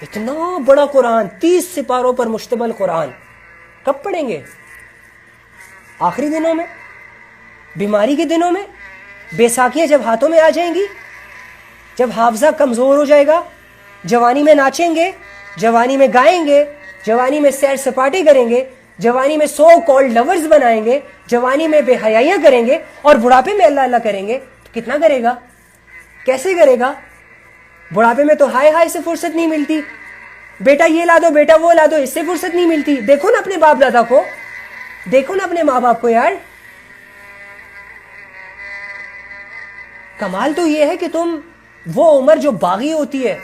اتنا بڑا قرآن، 30 سپاروں پر مشتمل قرآن کب پڑھیں گے؟ آخری دنوں میں، بیماری کے دنوں میں، بیساکھیاں جب ہاتھوں میں آ جائیں گی، جب حافظہ کمزور ہو جائے گا، جوانی میں ناچیں گے، جوانی میں گائیں گے، جوانی میں سیر سپاٹے کریں گے، جوانی میں سو کالڈ لورز بنائیں گے، جوانی میں بے حیائیاں کریں گے، اور بڑھاپے میں اللہ اللہ کریں گے، تو کتنا کرے گا؟ کیسے کرے گا؟ بڑھاپے میں تو ہائے ہائے سے فرصت نہیں ملتی، بیٹا یہ لا دو، بیٹا وہ لا دو، اس سے فرصت نہیں ملتی۔ دیکھو نا اپنے باپ دادا کو، دیکھو نا اپنے ماں باپ کو یار۔ کمال تو یہ ہے کہ تم وہ عمر جو باغی ہوتی ہے،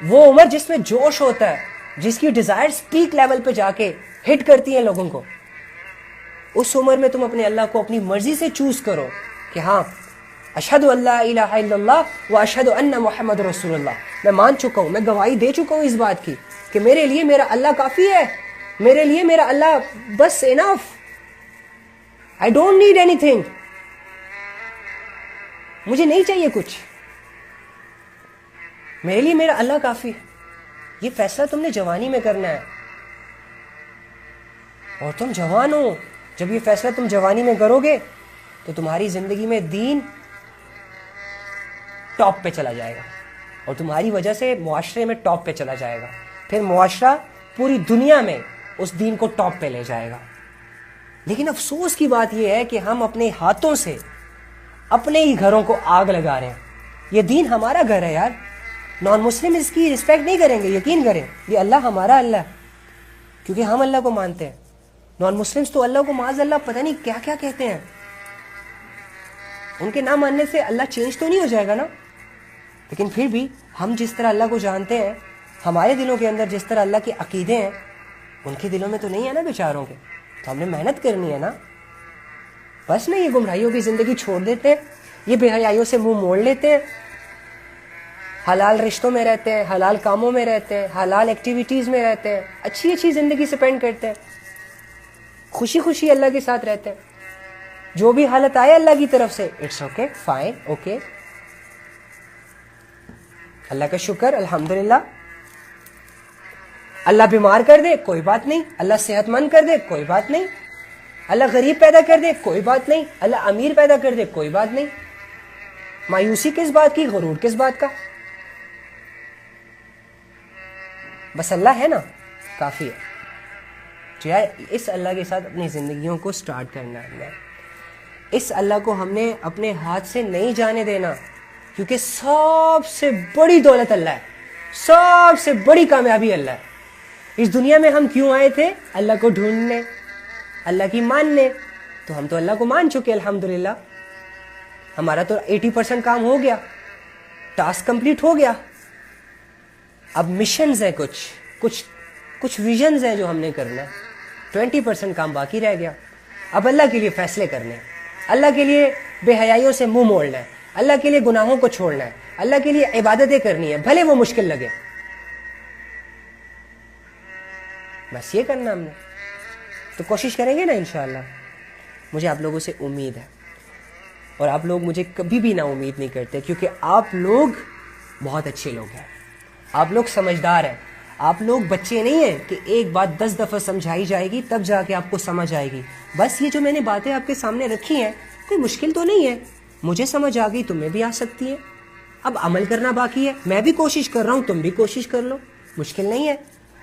وہ عمر جس میں جوش ہوتا ہے، جس کی ڈیزائرز پیک لیول پہ جا کے ہٹ کرتی ہیں لوگوں کو، اس عمر میں تم اپنے اللہ کو اپنی مرضی سے چوز کرو کہ ہاں اشہد ان لا الہ الا اللہ و اشہد ان محمد رسول اللہ، میں مان چکا ہوں، میں گواہی دے چکا ہوں اس بات کی کہ میرے لیے میرا اللہ کافی ہے، میرے لیے میرا اللہ بس enough, I don't need anything, مجھے نہیں چاہیے کچھ، میرے لیے میرا اللہ کافی ہے۔ یہ فیصلہ تم نے جوانی میں کرنا ہے، اور تم جوان ہو، جب یہ فیصلہ تم جوانی میں کرو گے تو تمہاری زندگی میں دین ٹاپ پہ چلا جائے گا، اور تمہاری وجہ سے معاشرے میں ٹاپ پہ چلا جائے گا، پھر معاشرہ پوری دنیا میں اس دین کو ٹاپ پہ لے جائے گا۔ لیکن افسوس کی بات یہ ہے کہ ہم اپنے ہاتھوں سے اپنے ہی گھروں کو آگ لگا رہے ہیں۔ یہ دین ہمارا گھر ہے یار، نان مسلم اس کی رسپیکٹ نہیں کریں گے، یقین کریں، یہ اللہ ہمارا اللہ ہے، کیونکہ ہم اللہ کو مانتے ہیں۔ نان مسلمز تو اللہ کو معاذ اللہ پتہ نہیں کیا کیا کہتے ہیں، ان کے نہ ماننے سے اللہ چینج تو نہیں ہو جائے گا نا، لیکن پھر بھی ہم جس طرح اللہ کو جانتے ہیں، ہمارے دلوں کے اندر جس طرح اللہ کے عقیدے ہیں، ان کے دلوں میں تو نہیں ہے نا بیچاروں کے، تو ہم نے محنت کرنی ہے نا۔ بس میں یہ گمراہیوں کی زندگی چھوڑ دیتے ہیں، یہ بے حیائیوں سے منہ موڑ لیتے ہیں، حلال رشتوں میں رہتے ہیں، حلال کاموں میں رہتے ہیں، حلال ایکٹیویٹیز میں رہتے ہیں، اچھی اچھی زندگی سپینڈ کرتے ہیں، خوشی خوشی اللہ کے ساتھ رہتے ہیں، جو بھی حالت آئے اللہ کی طرف سے اٹس اوکے، فائن، اوکے، اللہ کا شکر، الحمدللہ۔ اللہ بیمار کر دے کوئی بات نہیں، اللہ صحت مند کر دے کوئی بات نہیں، اللہ غریب پیدا کر دے کوئی بات نہیں، اللہ امیر پیدا کر دے کوئی بات نہیں، مایوسی کس بات کی، غرور کس بات کا، بس اللہ ہے نا، کافی ہے۔ جو ہے اس اللہ کے ساتھ اپنی زندگیوں کو سٹارٹ کرنا ہے، اس اللہ کو ہم نے اپنے ہاتھ سے نہیں جانے دینا، کیونکہ سب سے بڑی دولت اللہ ہے، سب سے بڑی کامیابی اللہ ہے۔ اس دنیا میں ہم کیوں آئے تھے؟ اللہ کو ڈھونڈنے، اللہ کی ماننے، تو ہم تو اللہ کو مان چکے الحمدللہ، ہمارا تو 80% کام ہو گیا، ٹاسک کمپلیٹ ہو گیا، اب مشنز ہیں، کچھ ویژنز ہیں جو ہم نے کرنا ہے، 20% کام باقی رہ گیا۔ اب اللہ کے لیے فیصلے کرنے ہیں، اللہ کے لیے بے حیائیوں سے منہ موڑنا ہے، اللہ کے لیے گناہوں کو چھوڑنا ہے، اللہ کے لیے عبادتیں کرنی ہے، بھلے وہ مشکل لگے، بس یہ کرنا ہم نے، تو کوشش کریں گے نا انشاءاللہ۔ مجھے آپ لوگوں سے امید ہے، اور آپ لوگ مجھے کبھی بھی نا امید نہیں کرتے، کیونکہ آپ لوگ بہت اچھے لوگ ہیں، آپ لوگ سمجھدار ہیں، آپ لوگ بچے نہیں ہیں کہ ایک بات 10 دفعہ سمجھائی جائے گی تب جا کے آپ کو سمجھ آئے گی۔ بس یہ جو میں نے باتیں آپ کے سامنے رکھی ہیں کوئی مشکل تو نہیں ہے، مجھے سمجھ آ گئی، تمہیں بھی آ سکتی ہے، اب عمل کرنا باقی ہے، میں بھی کوشش کر رہا ہوں، تم بھی کوشش کر لو، مشکل نہیں ہے۔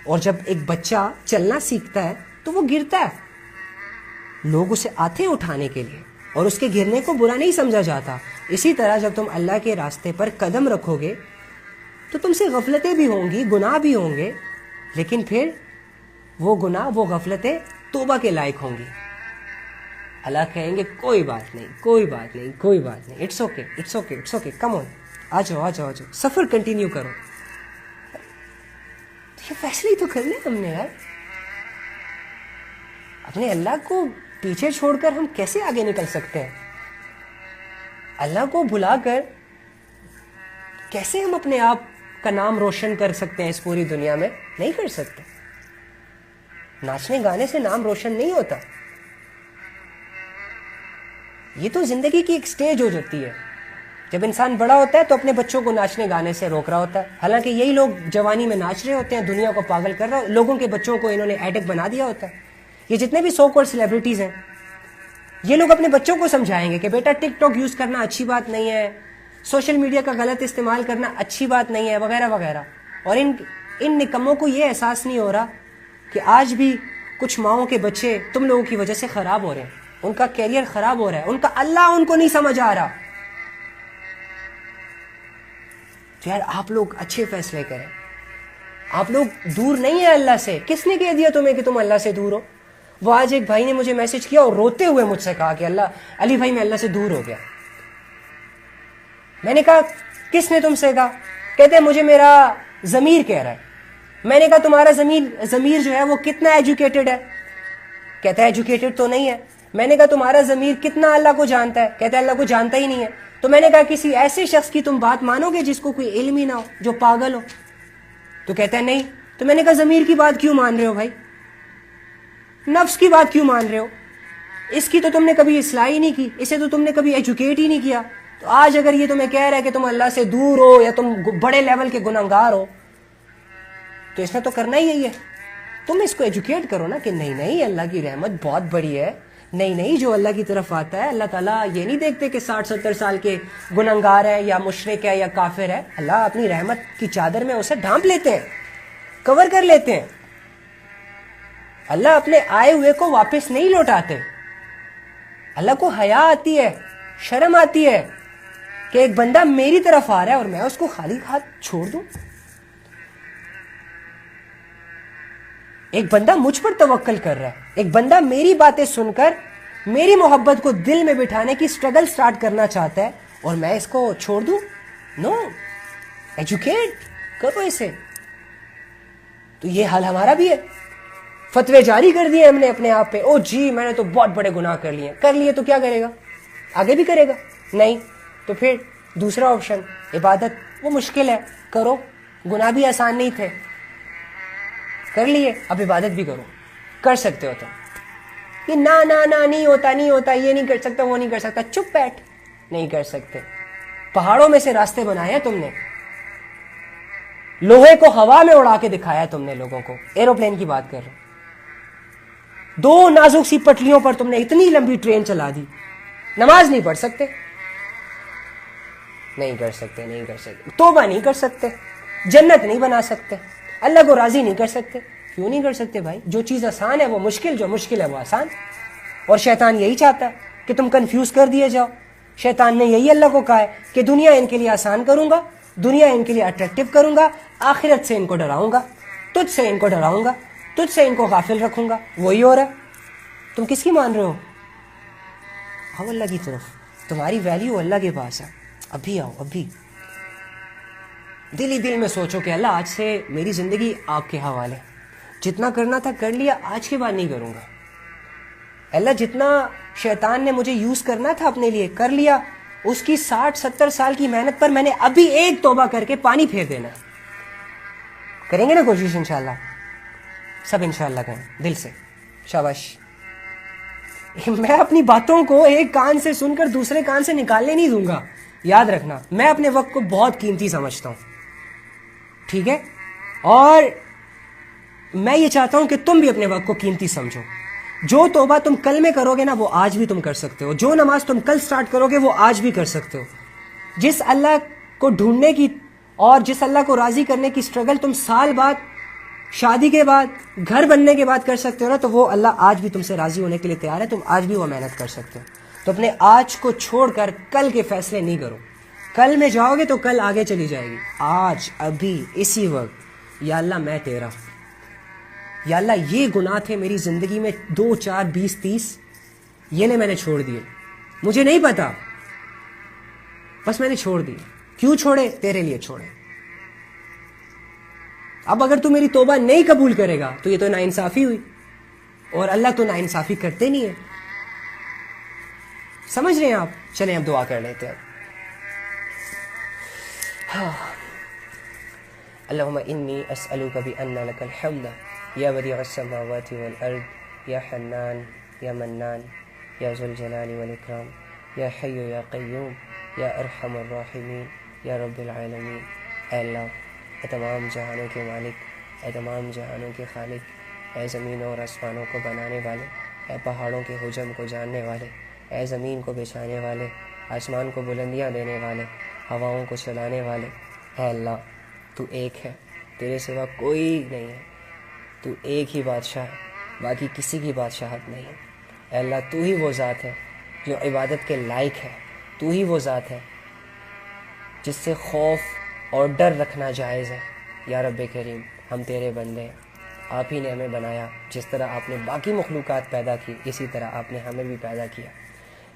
اور جب ایک بچہ چلنا سیکھتا ہے تو وہ گرتا ہے، لوگ اسے آتے ہیں اٹھانے کے لیے، اور اس کے گرنے کو برا نہیں سمجھا جاتا۔ اسی طرح جب تم اللہ کے راستے پر قدم رکھو گے تو تم سے غفلتیں بھی ہوں گی، گناہ بھی ہوں گے، لیکن پھر وہ گناہ، وہ غفلتیں توبہ کے لائق ہوں گی۔ اللہ کہیں گے کوئی بات نہیں، کوئی بات نہیں، کوئی بات نہیں، it's okay, it's okay, it's okay, come on, آ جاؤ، آ جاؤ، آ جاؤ، سفر کنٹینیو کرو۔ یہ فیصلے ہی تو کرنے ہم نے یار، اپنے اللہ کو پیچھے چھوڑ کر ہم کیسے آگے نکل سکتے ہیں؟ اللہ کو بھلا کر کیسے ہم اپنے آپ کا نام روشن کر سکتے ہیں اس پوری دنیا میں؟ نہیں کر سکتے۔ ناچنے گانے سے نام روشن نہیں ہوتا، یہ تو زندگی کی ایک سٹیج ہو جاتی ہے، جب انسان بڑا ہوتا ہے تو اپنے بچوں کو ناچنے گانے سے روک رہا ہوتا ہے، حالانکہ یہی لوگ جوانی میں ناچ رہے ہوتے ہیں، دنیا کو پاگل کر رہے، لوگوں کے بچوں کو انہوں نے ایڈک بنا دیا ہوتا ہے۔ یہ جتنے بھی سو کالڈ سیلیبریٹیز ہیں، یہ لوگ اپنے بچوں کو سمجھائیں گے کہ بیٹا ٹک ٹاک یوز کرنا اچھی بات نہیں ہے، سوشل میڈیا کا غلط استعمال کرنا اچھی بات نہیں ہے، وغیرہ وغیرہ۔ اور ان نکموں کو یہ احساس نہیں ہو رہا کہ آج بھی کچھ ماؤں کے بچے تم لوگوں کی وجہ سے خراب ہو رہے ہیں، ان کا کیریئر خراب ہو رہا ہے، ان کا اللہ ان کو نہیں سمجھ آ رہا۔ تو یار آپ لوگ اچھے فیصلے کریں، آپ لوگ دور نہیں ہیں اللہ سے۔ کس نے کہہ دیا تمہیں کہ تم اللہ سے دور ہو؟ وہ آج ایک بھائی نے مجھے میسج کیا اور روتے ہوئے مجھ سے کہا کہ علی بھائی میں اللہ سے دور ہو گیا۔ میں نے کہا کس نے تم سے کہا؟ کہتے ہیں مجھے میرا ضمیر کہہ رہا ہے۔ میں نے کہا تمہارا ضمیر جو ہے وہ کتنا ایجوکیٹڈ ہے؟ کہتا ہے ایجوکیٹڈ تو نہیں ہے۔ میں نے کہا تمہارا ضمیر کتنا اللہ کو جانتا ہے؟ کہتا ہے اللہ کو جانتا ہی نہیں ہے۔ تو میں نے کہا کسی ایسے شخص کی تم بات مانو گے جس کو کوئی علم ہی نہ ہو، جو پاگل ہو؟ تو کہتا ہے نہیں۔ تو میں نے کہا ضمیر کی بات کیوں مان رہے ہو بھائی؟ نفس کی بات کیوں مان رہے ہو؟ اس کی تو تم نے کبھی اصلاح ہی نہیں کی، اسے تو تم نے کبھی ایجوکیٹ ہی نہیں کیا۔ تو آج اگر یہ تمہیں کہہ رہا ہے کہ تم اللہ سے دور ہو یا تم بڑے لیول کے گناہگار ہو، تو اس نے تو کرنا ہی یہی ہے۔ تم اس کو ایجوکیٹ کرو نا کہ نہیں اللہ کی رحمت بہت بڑی ہے، نہیں جو اللہ کی طرف آتا ہے، اللہ تعالیٰ یہ نہیں دیکھتے کہ 60-70 سال کے گناہگار ہے یا مشرک ہے یا کافر ہے، اللہ اپنی رحمت کی چادر میں اسے ڈھانپ لیتے ہیں، کور کر لیتے ہیں۔ اللہ اپنے آئے ہوئے کو واپس نہیں لوٹاتے۔ اللہ کو حیا آتی ہے، شرم آتی ہے کہ ایک بندہ میری طرف آ رہا ہے اور میں اس کو خالی ہاتھ چھوڑ دوں۔ ایک بندہ مجھ پر توکل کر رہا ہے، ایک بندہ میری باتیں سن کر میری محبت کو دل میں بٹھانے کی سٹرگل سٹارٹ کرنا چاہتا ہے اور میں اس کو چھوڑ دوں؟ نو، ایجوکیٹ کرو اسے۔ تو یہ حال ہمارا بھی ہے، فتوے جاری کر دیے ہم نے اپنے آپ پہ، او جی میں نے تو بہت بڑے گناہ کر لیے تو کیا کرے گا؟ آگے بھی کرے گا؟ نہیں۔ تو پھر دوسرا آپشن عبادت، وہ مشکل ہے، کرو، گناہ بھی آسان نہیں تھے، کر لیے، اب عبادت بھی کرو، کر سکتے ہو تم۔ یہ نہ نہیں ہوتا، یہ نہیں کر سکتا، وہ نہیں کر سکتا، چپ بیٹھ، نہیں کر سکتے۔ پہاڑوں میں سے راستے بنائے تم نے، لوہے کو ہوا میں اڑا کے دکھایا تم نے لوگوں کو، ایروپلین کی بات کر رہے ہو۔ 2 نازک سی پٹریوں پر تم نے اتنی لمبی ٹرین چلا دی، نماز نہیں پڑھ سکتے، نہیں کر سکتے، توبہ نہیں کر سکتے، جنت نہیں بنا سکتے، اللہ کو راضی نہیں کر سکتے۔ کیوں نہیں کر سکتے بھائی؟ جو چیز آسان ہے وہ مشکل، جو مشکل ہے وہ آسان۔ اور شیطان یہی چاہتا ہے کہ تم کنفیوز کر دیے جاؤ۔ شیطان نے یہی اللہ کو کہا ہے کہ دنیا ان کے لیے آسان کروں گا، دنیا ان کے لیے اٹریکٹیو کروں گا، آخرت سے ان کو ڈراؤں گا، تجھ سے ان کو ڈراؤں گا، تجھ سے ان کو غافل رکھوں گا۔ وہی ہو رہا ہے۔ تم کس کی مان رہے ہو؟ آؤ اللہ کی طرف، تمہاری ویلیو اللہ کے پاس ہے، ابھی آؤ، ابھی دل ہی دل میں سوچو کہ اللہ آج سے میری زندگی آپ کے حوالے، جتنا کرنا تھا کر لیا، آج کے بعد نہیں کروں گا۔ اللہ جتنا شیطان نے مجھے یوز کرنا تھا اپنے لیے کر لیا، اس کی 60-70 سال کی محنت پر میں نے ابھی ایک توبہ کر کے پانی پھیر دینا۔ کریں گے نا کوشش انشاءاللہ؟ سب انشاءاللہ کریں دل سے، شاباش۔ میں اپنی باتوں کو ایک کان سے سن کر دوسرے کان سے نکالنے نہیں دوں گا، یاد رکھنا۔ میں اپنے وقت کو بہت قیمتی سمجھتا ہوں، ٹھیک ہے؟ اور میں یہ چاہتا ہوں کہ تم بھی اپنے وقت کو قیمتی سمجھو۔ جو توبہ تم کل میں کرو گے نا وہ آج بھی تم کر سکتے ہو، جو نماز تم کل سٹارٹ کرو گے وہ آج بھی کر سکتے ہو۔ جس اللہ کو ڈھونڈنے کی اور جس اللہ کو راضی کرنے کی سٹرگل تم سال بعد، شادی کے بعد، گھر بننے کے بعد کر سکتے ہو نا، تو وہ اللہ آج بھی تم سے راضی ہونے کے لیے تیار ہے، تم آج بھی وہ محنت کر سکتے ہو۔ تو اپنے آج کو چھوڑ کر کل کے فیصلے نہیں کرو۔ کل میں جاؤ گے تو کل آگے چلی جائے گی۔ آج ابھی اسی وقت یا اللہ میں تیرا، یا اللہ یہ گناہ تھے میری زندگی میں 2 4 20 30، یہ نے میں نے چھوڑ دیے، مجھے نہیں پتا، بس میں نے چھوڑ دی۔ کیوں چھوڑے؟ تیرے لیے چھوڑے۔ اب اگر تو میری توبہ نہیں قبول کرے گا تو یہ تو ناانصافی ہوئی، اور اللہ تو ناانصافی کرتے نہیں ہے۔ سمجھ رہے ہیں آپ؟ چلیں اب دعا کر لیتے ہیں۔ اللہم انی اسألوک بأن لک الحمد یا بدیع السماوات والارض یا حنان یا منان یا ذو الجلال والاکرام یا حی یا قیوم یا ارحم الراحمین یا رب العالمین۔ اے اللہ، اے تمام جہانوں کے مالک، اے تمام جہانوں کے خالق، اے زمین اور آسمانوں کو بنانے والے، اے پہاڑوں کے حجم کو جاننے والے، اے زمین کو بچھانے والے، آسمان کو بلندیاں دینے والے، ہواؤں کو چلانے والے، اے اللہ تو ایک ہے، تیرے سوا کوئی نہیں ہے، تو ایک ہی بادشاہ ہے، باقی کسی کی بادشاہت نہیں ہے۔ اے اللہ تو ہی وہ ذات ہے جو عبادت کے لائق ہے، تو ہی وہ ذات ہے جس سے خوف اور ڈر رکھنا جائز ہے۔ یا رب کریم، ہم تیرے بندے ہیں، آپ ہی نے ہمیں بنایا، جس طرح آپ نے باقی مخلوقات پیدا کی اسی طرح آپ نے ہمیں بھی پیدا کیا۔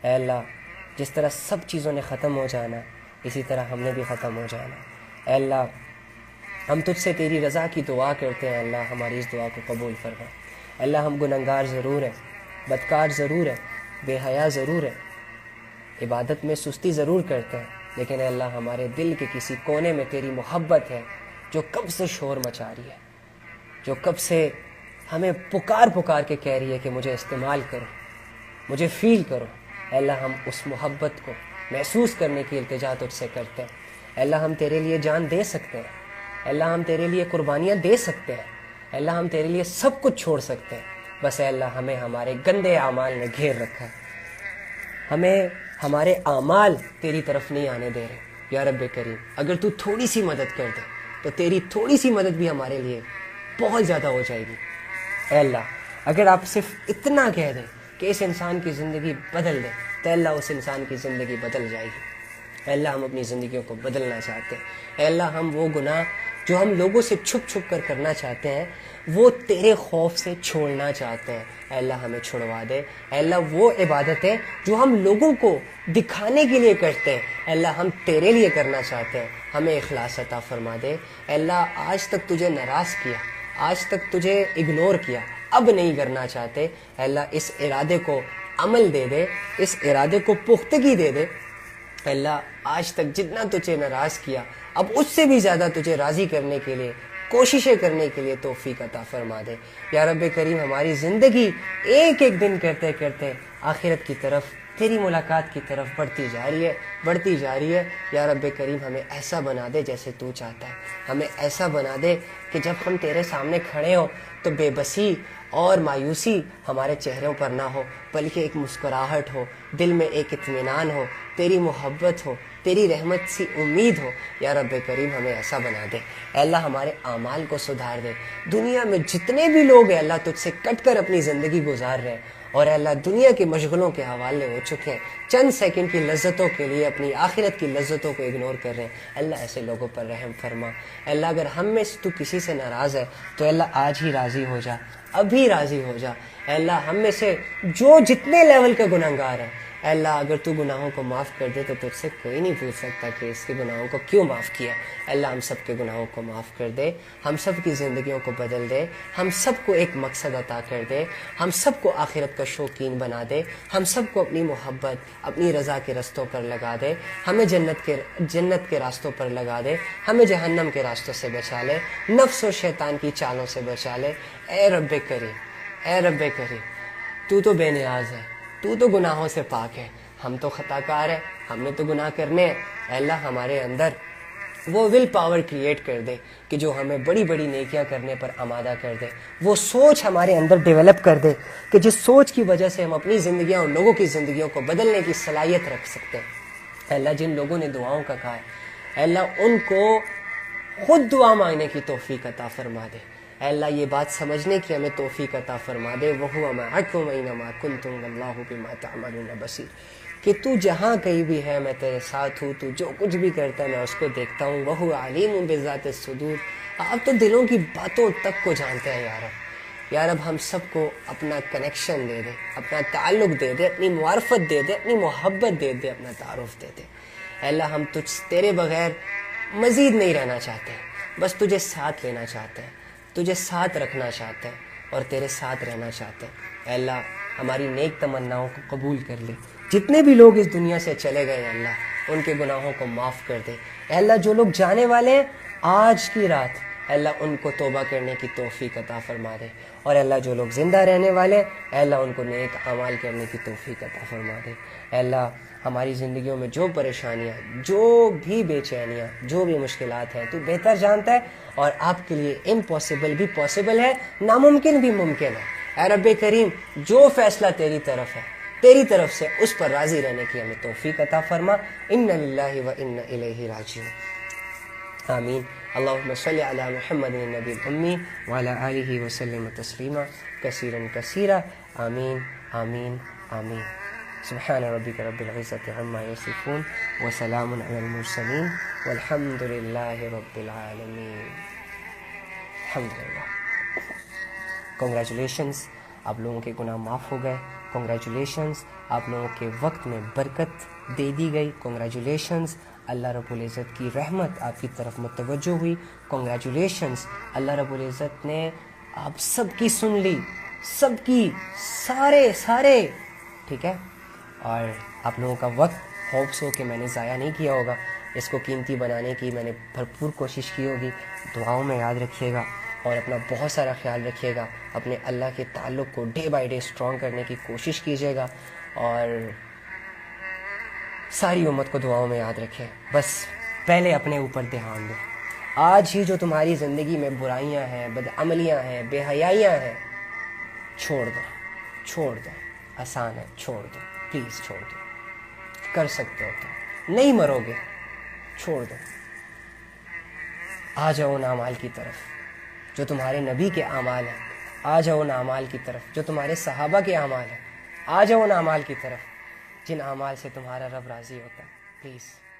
اے اللہ، جس طرح سب چیزوں نے ختم ہو جانا اسی طرح ہم نے بھی ختم ہو جانا۔ اے اللہ، ہم تجھ سے تیری رضا کی دعا کرتے ہیں، اللہ ہماری اس دعا کو قبول فرما۔ اے اللہ، ہم گنہگار ضرور ہیں، بدکار ضرور ہیں، بے حیا ضرور ہیں، عبادت میں سستی ضرور کرتے ہیں، لیکن اے اللہ ہمارے دل کے کسی کونے میں تیری محبت ہے جو کب سے شور مچا رہی ہے، جو کب سے ہمیں پکار کے کہہ رہی ہے کہ مجھے استعمال کرو، مجھے فیل کرو۔ اے اللہ، ہم اس محبت کو محسوس کرنے کی التجا تجھ سے کرتے ہیں۔ اے اللہ، ہم تیرے لیے جان دے سکتے ہیں، اے اللہ ہم تیرے لیے قربانیاں دے سکتے ہیں، اے اللہ ہم تیرے لیے سب کچھ چھوڑ سکتے ہیں، بس اے اللہ ہمیں ہمارے گندے اعمال نے گھیر رکھا ہے، ہمیں ہمارے اعمال تیری طرف نہیں آنے دے رہے۔ یا رب کریم، اگر تو تھوڑی سی مدد کر دے تو تیری تھوڑی سی مدد بھی ہمارے لیے بہت زیادہ ہو جائے گی۔ اے اللہ، اگر آپ صرف اتنا کہہ دیں کہ اس انسان کی زندگی بدل دے تو اے اللہ اس انسان کی زندگی بدل جائے گی۔ اے اللہ، ہم اپنی زندگیوں کو بدلنا چاہتے ہیں۔ اے اللہ، ہم وہ گناہ جو ہم لوگوں سے چھپ کر کرنا چاہتے ہیں وہ تیرے خوف سے چھوڑنا چاہتے ہیں، اے اللہ ہمیں چھڑوا دے۔ اے اللہ، وہ عبادتیں جو ہم لوگوں کو دکھانے کے لیے کرتے ہیں اے اللہ ہم تیرے لیے کرنا چاہتے ہیں، ہمیں اخلاص عطا فرما دے۔ اے اللہ، آج تک تجھے ناراض کیا، آج تک تجھے اگنور کیا، اب نہیں کرنا چاہتے، اے اللہ اس ارادے کو عمل دے دے، اس ارادے کو پختگی دے دے۔ اے اللہ، آج تک جتنا تجھے ناراض کیا اب اس سے بھی زیادہ تجھے راضی کرنے کے لیے کوششیں کرنے کے لیے توفیق عطا فرما دے۔ یا رب کریم، ہماری زندگی ایک ایک دن کرتے کرتے آخرت کی طرف، تیری ملاقات کی طرف بڑھتی جا رہی ہے۔ یا رب کریم، ہمیں ایسا بنا دے جیسے تو چاہتا ہے، ہمیں ایسا بنا دے کہ جب ہم تیرے سامنے کھڑے ہوں تو بے بسی اور مایوسی ہمارے چہروں پر نہ ہو، بلکہ ایک مسکراہٹ ہو، دل میں ایک اطمینان ہو، تیری محبت ہو، تیری رحمت سی امید ہو۔ یا رب کریم، ہمیں ایسا بنا دے۔ اے اللہ، ہمارے اعمال کو سدھار دے۔ دنیا میں جتنے بھی لوگ ہیں اللہ تجھ سے کٹ کر اپنی زندگی گزار رہے ہیں اور اے اللہ دنیا کے مشغلوں کے حوالے ہو چکے ہیں، چند سیکنڈ کی لذتوں کے لیے اپنی آخرت کی لذتوں کو اگنور کر رہے ہیں، اللہ ایسے لوگوں پر رحم فرما۔ اے اللہ، اگر ہم میں سے تو کسی سے ناراض ہے تو اے اللہ آج ہی راضی ہو جا، ابھی راضی ہو جا۔ اے اللہ، ہم میں سے جو جتنے لیول کے گنہگار ہیں اے اللہ اگر تو گناہوں کو معاف کر دے تو تجھ سے کوئی نہیں پوچھ سکتا کہ اس کے گناہوں کو کیوں معاف کیا۔ اے اللہ، ہم سب کے گناہوں کو معاف کر دے، ہم سب کی زندگیوں کو بدل دے، ہم سب کو ایک مقصد عطا کر دے، ہم سب کو آخرت کا شوقین بنا دے، ہم سب کو اپنی محبت، اپنی رضا کے رستوں پر لگا دے، ہمیں جنت کے راستوں پر لگا دے، ہمیں جہنم کے راستوں سے بچا لے، نفس و شیطان کی چالوں سے بچا لے۔ اے رب کریم، اے رب کریم، تو تو بے نیاز ہے، تو تو گناہوں سے پاک ہے، ہم تو خطا کار ہیں، ہم نے تو گناہ کرنے ہیں۔ اے اللہ، ہمارے اندر وہ ول پاور کریٹ کر دے کہ جو ہمیں بڑی بڑی نیکیاں کرنے پر آمادہ کر دے، وہ سوچ ہمارے اندر ڈیولپ کر دے کہ جس سوچ کی وجہ سے ہم اپنی زندگیاں اور لوگوں کی زندگیوں کو بدلنے کی صلاحیت رکھ سکتے ہیں۔ اے اللہ، جن لوگوں نے دعاؤں کا کہا ہے اے اللہ ان کو خود دعا مانگنے کی توفیق عطا فرما دے۔ اے اللہ، یہ بات سمجھنے کی ہمیں توفیق عطا فرما دے، وَهُوَ مَعَكُمْ أَيْنَمَا كُنْتُمْ وَاللَّهُ بِمَا تَعْمَلُونَ بَصِيرٌ، کہ تو جہاں کہیں بھی ہے میں تیرے ساتھ ہوں، تو جو کچھ بھی کرتا ہے میں اس کو دیکھتا ہوں۔ وَهُوَ عَلِيمٌ بِذَاتِ الصُّدُورِ، آپ تو دلوں کی باتوں تک کو جانتے ہیں۔ یا رب، یا رب، ہم سب کو اپنا کنیکشن دے دے، اپنا تعلق دے دے، اپنی معرفت دے دے، اپنی محبت دے دے، اپنا تعارف دے دے۔ اے اللہ، ہم تیرے بغیر مزید نہیں رہنا چاہتے، بس تجھے ساتھ لینا چاہتے ہیں، تجھے ساتھ رکھنا چاہتے ہیں اور تیرے ساتھ رہنا چاہتے ہیں۔ اے اللہ، ہماری نیک تمناؤں کو قبول کر لے، جتنے بھی لوگ اس دنیا سے چلے گئے اللہ ان کے گناہوں کو معاف کر دے۔ اے اللہ، جو لوگ جانے والے ہیں آج کی رات اے اللہ ان کو توبہ کرنے کی توفیق عطا فرما دے، اور اے اللہ جو لوگ زندہ رہنے والے اے اللہ ان کو نیک اعمال کرنے کی توفیق عطا فرما دے۔ اے اللہ، ہماری زندگیوں میں جو پریشانیاں، جو بھی بے چینیاں، جو بھی مشکلات ہیں، تو بہتر جانتا ہے، اور آپ کے لیے امپاسبل بھی پاسبل ہے، ناممکن بھی ممکن ہے۔ اے رب کریم، جو فیصلہ تیری طرف ہے، تیری طرف سے، اس پر راضی رہنے کی ہمیں توفیق عطا فرما۔ ان للہ و انا الیہ راجعون۔ آمین۔ اللہم صلی علی محمد النبی الامی وعلی آلہ وسلم تسلیما کثیرا کثیرا۔ آمین آمین آمین۔ سبحان ربک رب العزت عما یصفون وسلام علی المرسلین والحمد للہ رب العالمین۔ الحمدللہ۔ کنگریچولیشنز، آپ لوگوں کے گناہ معاف ہو گئے۔ کنگریچولیشنز، آپ لوگوں کے وقت میں برکت دے دی گئی۔ کنگریچولیشنز، اللہ رب العزت کی رحمت آپ کی طرف متوجہ ہوئی۔ کنگریچولیشنز، اللہ رب العزت نے آپ سب کی سن لی، سب کی، سارے، ٹھیک ہے۔ اور آپ لوگوں کا وقت ہوپس ہو کہ میں نے ضائع نہیں کیا ہوگا، اس کو قیمتی بنانے کی میں نے بھرپور کوشش کی ہوگی۔ دعاؤں میں یاد رکھیے گا، اور اپنا بہت سارا خیال رکھیے گا۔ اپنے اللہ کے تعلق کو ڈے بائی ڈے اسٹرانگ کرنے کی کوشش کیجیے گا، اور ساری امت کو دعاؤں میں یاد رکھیں۔ بس پہلے اپنے اوپر دھیان دو۔ آج ہی جو تمہاری زندگی میں برائیاں ہیں، بدعملیاں ہیں، بے حیائیاں ہیں، چھوڑ دو، آسان ہے، چھوڑ دو، پلیز چھوڑ دو، کر سکتے ہو تو، نہیں مرو گے، چھوڑ دو۔ آ جاؤ ان اعمال کی طرف جو تمہارے نبی کے اعمال ہیں، آ جاؤ ان اعمال کی طرف جو تمہارے صحابہ کے اعمال ہیں، آ جاؤ ان اعمال کی طرف جن اعمال سے تمہارا رب راضی ہوتا ہے، پلیز۔